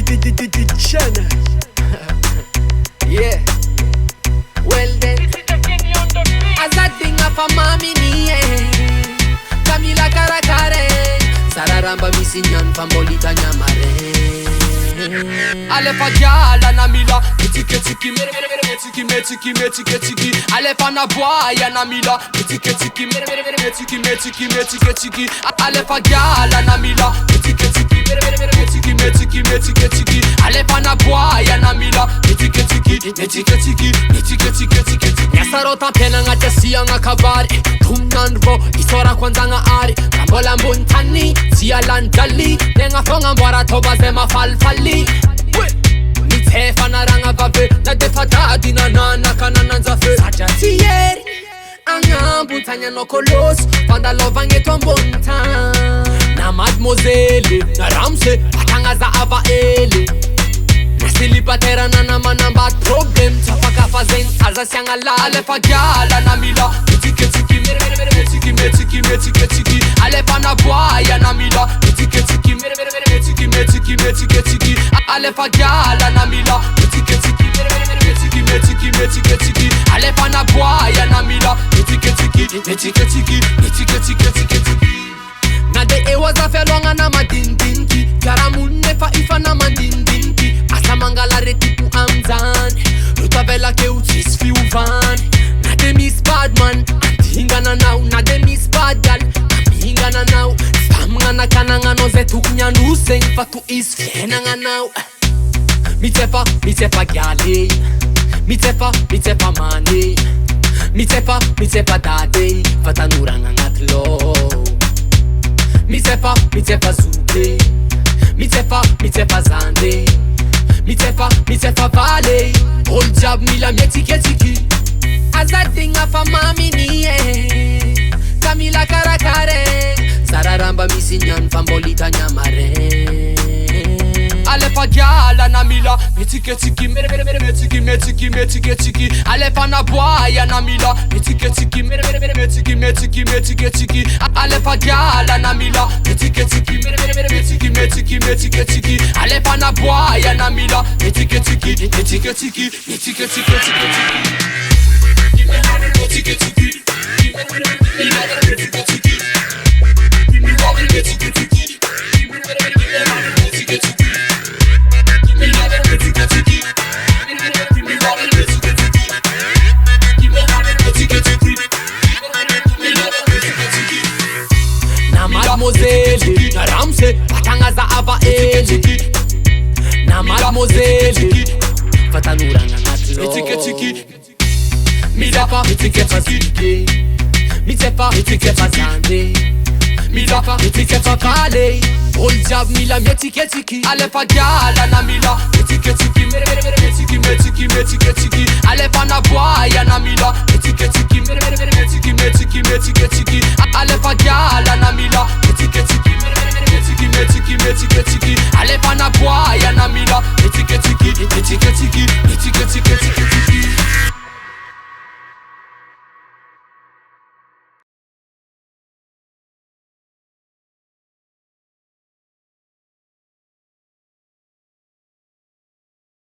China. Yeah. Well then, as a thing of a mommy nie Camila Karakare Sararamba misinyan fambolita nyamare Ale fajala na mila Metike tiki mere mere mere metiki metiki metike tiki Ale fana boya na mila Metike tiki mere mere mere metiki metiki metike tiki Ale fajala na mila Metike tiki mere mere mere metiki metiki metike tiki Ale fana boya na mila Metike tiki metike tiki metike tiki tiki Nyasarota tena ngate siya ngakabari Tumnanvo isora kwanza nga ari Kambola mbuntani siya landali Nenga fonga mbwara toba zema falfali Nitefa na ranga vave Na defata dina nana kanana nzafe Saja tiyeri Anga mbuntanya no kolos Fanda lova ngeto mbunta Na mademoiselle Na ramse Atanga za ava ele Silipatera na namanamba problem Chapaka fazen Aza sianga la Ale fagyala na mila Metike tiki mere mere mere metiki metiki metike tiki Ale pana boya na mila Metike tiki mere mere mere metiki metiki metike tiki Ale fagyala na mila Metike tiki mere mere mere metiki metiki metike tiki Ale pana boya na mila Metike tiki metike tiki metike tiki metike tiki Na de ewa za felonga na madindinki Karamunne fa ifa na mandindinki Asamangala retipu amzani Rutavela ke utis fi uvan Na de miss badman Antihingana now Na de miss badgal Amihingana now Stamngana kanangano zetu kunyanuseng Fatu is fienanga now Mitepa gyale Mitepa mane Mitepa dade Fatanuranga ngatlo Mitepa zube Mitepa zande Mitepa vale Old job mila metike tiki As a thing of a mami nie Camila Karakare Sararamba misinyan fambolita nyamare Ale fagyala na mila Metike tiki mere mere mere metiki metiki metike tiki Ale fana boya na mila Metike tiki mere mere mere metiki metiki metike tiki Ale fagyala na mila Metike tiki mere mere mere metiki metiki metike tiki Ale fana boya na mila Metike tiki metike tiki metike tiki metike tiki Metike tiki metike tiki Na mademoiselle Na ramse Atanga za ava ele Na mademoiselle Fatanuranga ngatlo Mitepa zike Mitepa zande Mitepa kale Old job mila metike tiki Ale fagyala na mila Metike tiki mere mere mere metiki metiki metike tiki Ale fana boya na mila Metike